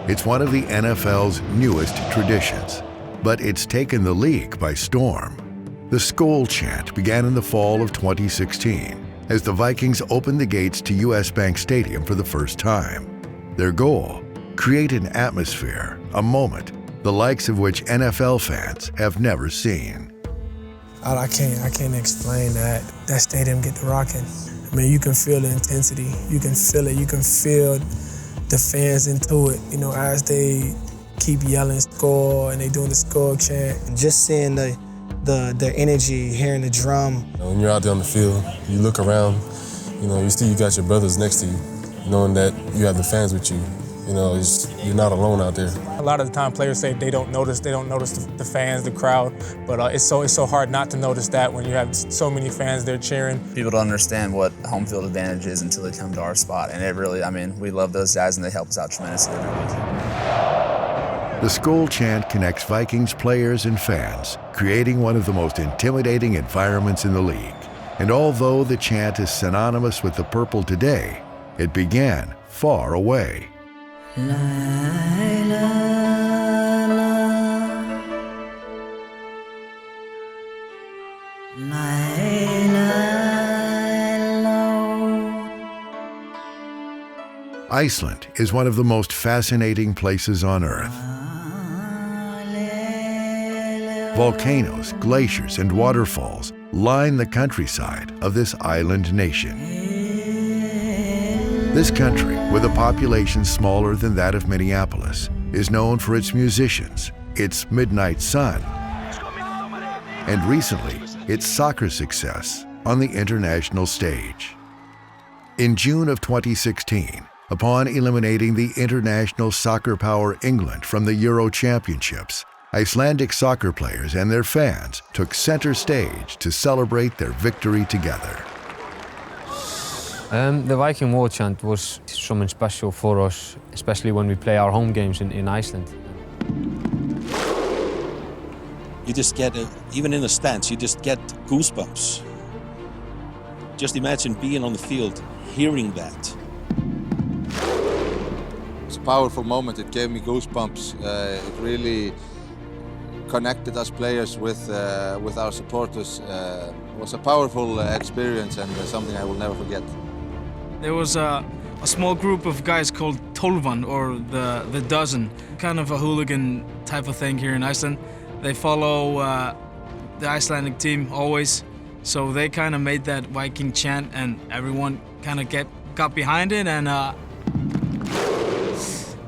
It's one of the NFL's newest traditions, but it's taken the league by storm. The Skol chant began in the fall of 2016 as the Vikings opened the gates to US Bank Stadium for the first time. Their goal? Create an atmosphere, a moment, the likes of which NFL fans have never seen. I can't explain that. That stadium get to rocking. I mean, you can feel the intensity. You can feel it. You can feel the fans into it, you know, as they keep yelling Skol and they doing the Skol chant. Just seeing the energy, hearing the drum. When you're out there on the field, you look around, you know, you see you got your brothers next to you, knowing that you have the fans with you. You know, you're not alone out there. A lot of the time players say they don't notice the fans, the crowd, but it's so hard not to notice that when you have so many fans there cheering. People don't understand what home field advantage is until they come to our spot, and it really, I mean, we love those guys and they help us out tremendously every week. The Skol chant connects Vikings players and fans, creating one of the most intimidating environments in the league. And although the chant is synonymous with the purple today, it began far away. La, la, Iceland is one of the most fascinating places on Earth. Volcanoes, glaciers, and waterfalls line the countryside of this island nation. This country, with a population smaller than that of Minneapolis, is known for its musicians, its midnight sun, and recently, its soccer success on the international stage. In June of 2016, upon eliminating the international soccer power England from the Euro Championships, Icelandic soccer players and their fans took center stage to celebrate their victory together. The Viking war chant was something special for us, especially when we play our home games in Iceland. You just get, even in the stands, you just get goosebumps. Just imagine being on the field, hearing that. It's a powerful moment. It gave me goosebumps. It really connected us players with our supporters. It was a powerful experience and something I will never forget. There was a small group of guys called Tolvan, or the Dozen, kind of a hooligan type of thing here in Iceland. They follow the Icelandic team always, so they kind of made that Viking chant, and everyone kind of got behind it, and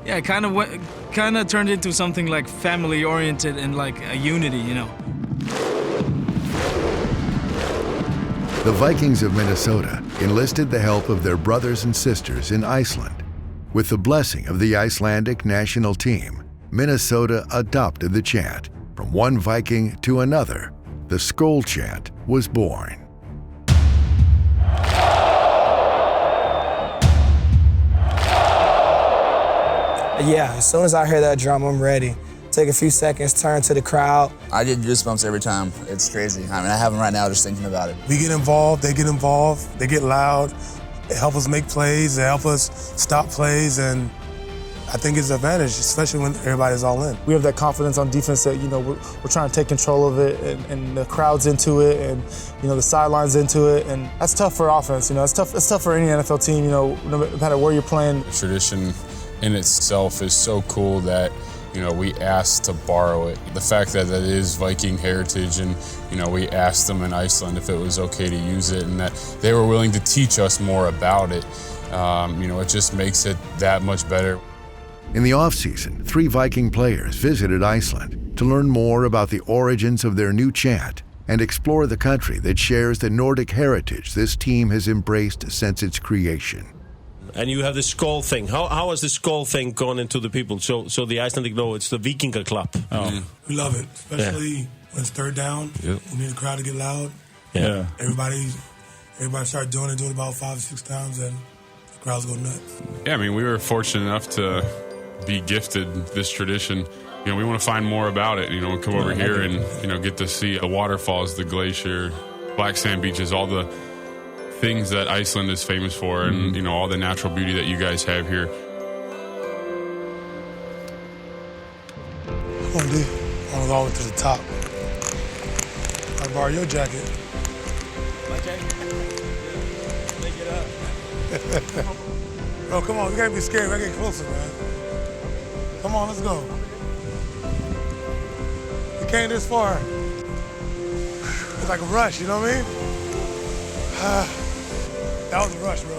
yeah, kind of turned into something like family-oriented and like a unity, you know. The Vikings of Minnesota enlisted the help of their brothers and sisters in Iceland. With the blessing of the Icelandic national team, Minnesota adopted the chant. From one Viking to another, the Skol chant was born. Yeah, as soon as I hear that drum, I'm ready. Take a few seconds, turn to the crowd. I get goosebumps every time. It's crazy. I mean, I have them right now just thinking about it. We get involved, they get loud. They help us make plays, they help us stop plays, and I think it's an advantage, especially when everybody's all in. We have that confidence on defense that, you know, we're trying to take control of it, and the crowd's into it, and, you know, the sideline's into it, and that's tough for offense. You know, it's tough for any NFL team, you know, no matter where you're playing. The tradition in itself is so cool that, you know, we asked to borrow it. The fact that that is Viking heritage, and, you know, we asked them in Iceland if it was okay to use it, and that they were willing to teach us more about it. You know, it just makes it that much better. In the off-season, 3 Viking players visited Iceland to learn more about the origins of their new chant and explore the country that shares the Nordic heritage this team has embraced since its creation. And you have the Skol thing. How has the Skol thing gone into the people? So the Icelandic know it's the Vikinga club. Oh. We love it, especially when it's third down. Yep. We need the crowd to get loud. Yeah. Everybody start doing it about 5 or 6 times, and the crowds go nuts. Yeah, I mean, we were fortunate enough to be gifted this tradition. You know, we want to find more about it. You know, come over here and, you know, get to see the waterfalls, the glacier, black sand beaches, all the things that Iceland is famous for, and, you know, all the natural beauty that you guys have here. Come on, D. I was all the way to the top. I'll borrow your jacket. Okay. Make it up. Bro, come on, we can't be scared. We gotta get closer, man. Come on, let's go. We came this far. It's like a rush, you know what I mean? That was a rush, bro.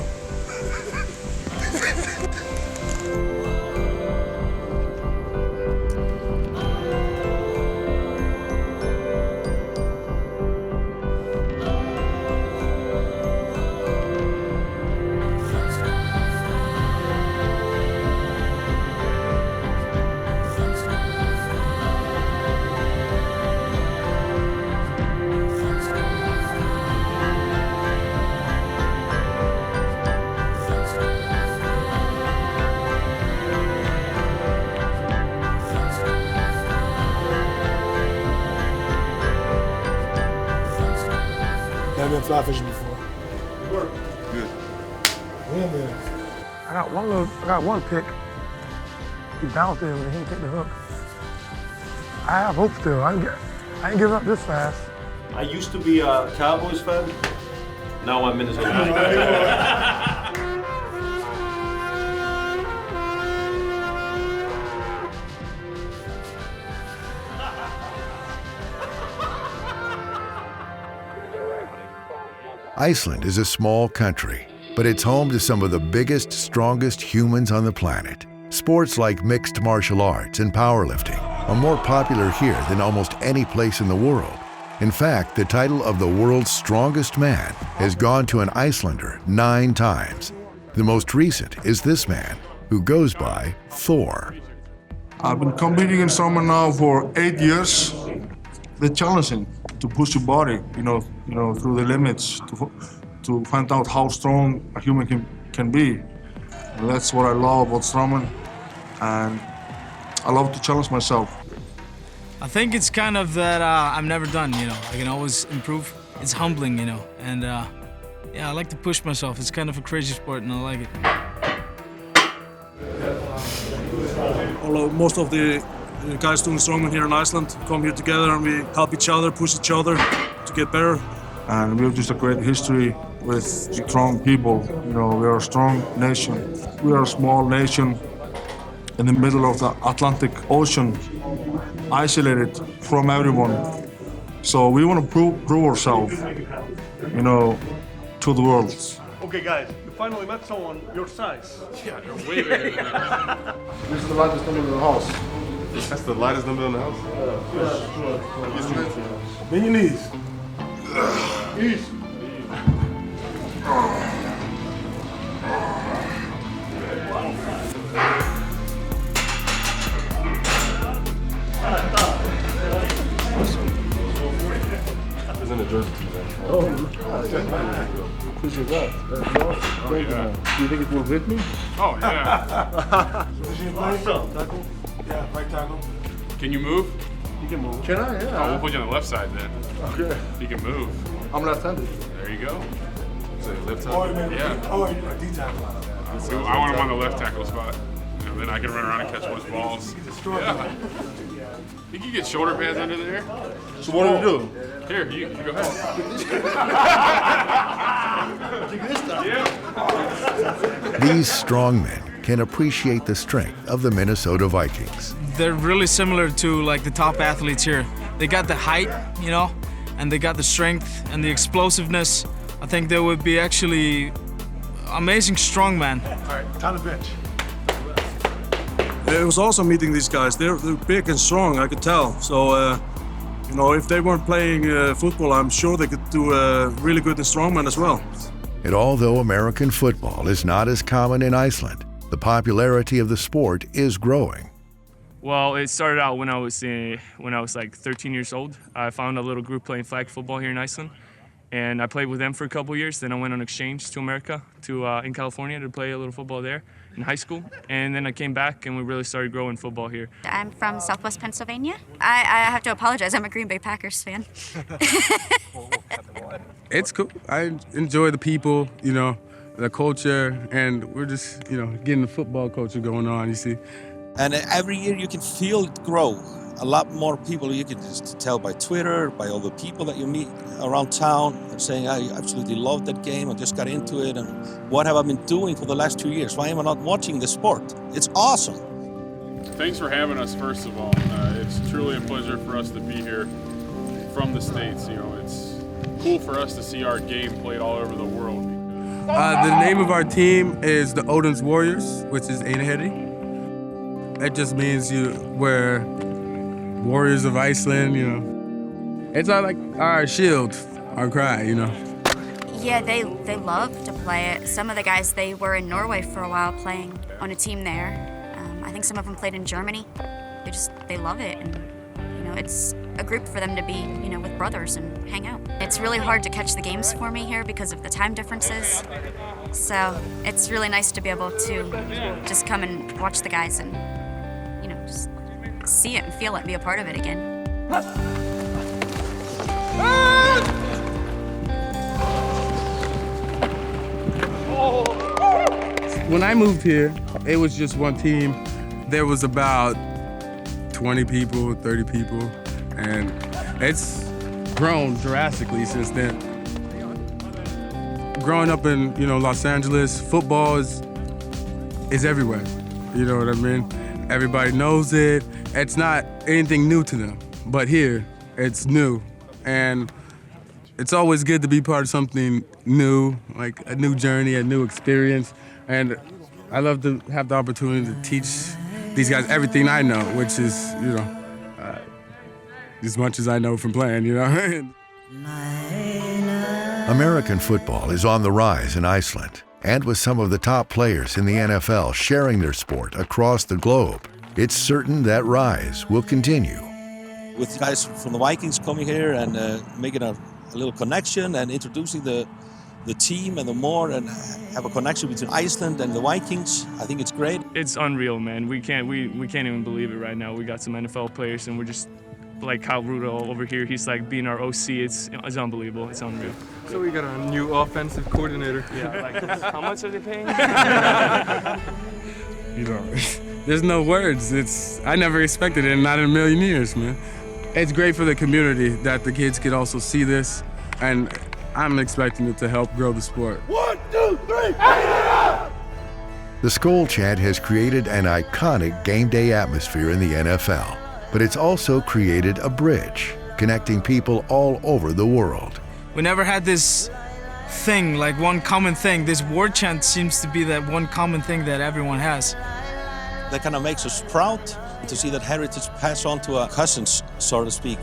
Never been fly fishing before. Good. I got one pick. He bounced in and he didn't take the hook. I have hope still. I ain't giving up this fast. I used to be a Cowboys fan. Now I'm Minnesota Vikings. Iceland is a small country, but it's home to some of the biggest, strongest humans on the planet. Sports like mixed martial arts and powerlifting are more popular here than almost any place in the world. In fact, the title of the world's strongest man has gone to an Icelander 9 times. The most recent is this man, who goes by Thor. I've been competing in strongman now for 8 years. They're challenging to push your body, you know, through the limits, to find out how strong a human can be. And that's what I love about strongman, and I love to challenge myself. I think it's kind of that I'm never done, you know. I can always improve. It's humbling, you know, and yeah, I like to push myself. It's kind of a crazy sport, and I like it. Most of the guys doing strongman here in Iceland come here together, and we help each other, push each other to get better. And we have just a great history with strong people. You know, we are a strong nation. We are a small nation in the middle of the Atlantic Ocean, isolated from everyone. So we want to prove ourselves, you know, to the world. Okay, guys, you finally met someone your size. Yeah, you're way bigger than that. This is the lightest number in the house. That's the lightest number in the house? Bend your knees. Easy. It's in the jersey team, man. Oh, appreciate that. That's awesome. Thank you, man. Do you think it will hit me? Oh, yeah. Tackle? Yeah, right tackle. Can you move? You can move. Can I? Yeah. Oh, we'll put you on the left side then. Okay. You can move. I'm left-handed. There you go. So left Oh, tackle? Yeah. Oh, you're a D-tackle. I want him on the left tackle spot. And then I can run around and catch most balls. Yeah. Think you get shoulder pads under there? So what do you do? Here, you go ahead. These strong men can appreciate the strength of the Minnesota Vikings. They're really similar to like the top athletes here. They got the height, you know, and they got the strength and the explosiveness. I think they would be actually amazing strongman. All right, time to bench. It was awesome meeting these guys. They're big and strong, I could tell. So, you know, if they weren't playing football, I'm sure they could do really good in strongman as well. And although American football is not as common in Iceland, the popularity of the sport is growing. Well, it started out when I was like 13 years old. I found a little group playing flag football here in Iceland, and I played with them for a couple years. Then I went on exchange to America, in California, to play a little football there in high school. And then I came back, and we really started growing football here. I'm from Southwest Pennsylvania. I have to apologize. I'm a Green Bay Packers fan. It's cool. I enjoy the people, you know, the culture, and we're just, you know, getting the football culture going on, you see. And every year you can feel it grow. a lot more people. You can just tell by Twitter, by all the people that you meet around town, saying, I absolutely love that game, I just got into it, and what have I been doing for the last 2 years? Why am I not watching the sport? It's awesome. Thanks for having us, first of all. It's truly a pleasure for us to be here from the States. You know, it's cool for us to see our game played all over the world. The name of our team is the Odin's Warriors, which is Einherji. It just means we're warriors of Iceland, you know. It's like our shield, our cry, you know. Yeah, they love to play it. Some of the guys, they were in Norway for a while playing on a team there. I think some of them played in Germany. They love it, and you know, it's a group for them to be, you know, with brothers and hang out. It's really hard to catch the games for me here because of the time differences. So it's really nice to be able to just come and watch the guys and, you know, just see it and feel it and be a part of it again. When I moved here, it was just one team. There was about 20 people, 30 people, and it's grown drastically since then. Growing up in, you know, Los Angeles, football is everywhere. You know what I mean? Everybody knows it. It's not anything new to them, but here, it's new. And it's always good to be part of something new, like a new journey, a new experience. And I love to have the opportunity to teach these guys everything I know, which is, you know, as much as I know from playing, you know. American football is on the rise in Iceland, and with some of the top players in the NFL sharing their sport across the globe, it's certain that rise will continue. With guys from the Vikings coming here and making a little connection and introducing the team and and have a connection between Iceland and the Vikings, I think it's great. It's unreal, man. We can't even believe it right now. We got some NFL players, and we're just like Kyle Rudolph over here. He's like being our OC. It's unbelievable. It's unreal. So we got a new offensive coordinator. Yeah, like how much are they paying? You know, there's no words. I never expected it, not in a million years, man. It's great for the community that the kids could also see this, and I'm expecting it to help grow the sport. 1, 2, 3, The Skol chant has created an iconic game day atmosphere in the NFL, but it's also created a bridge connecting people all over the world. We never had this thing, like one common thing. This war chant seems to be that one common thing that everyone has. That kind of makes us proud to see that heritage pass on to our cousins, so to speak.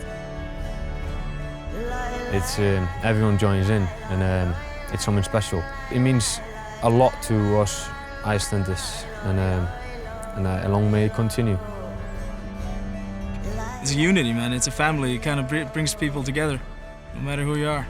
It's everyone joins in, and it's something special. It means a lot to us Icelanders, and long may it continue. It's a unity, man. It's a family. It kind of brings people together, no matter who you are.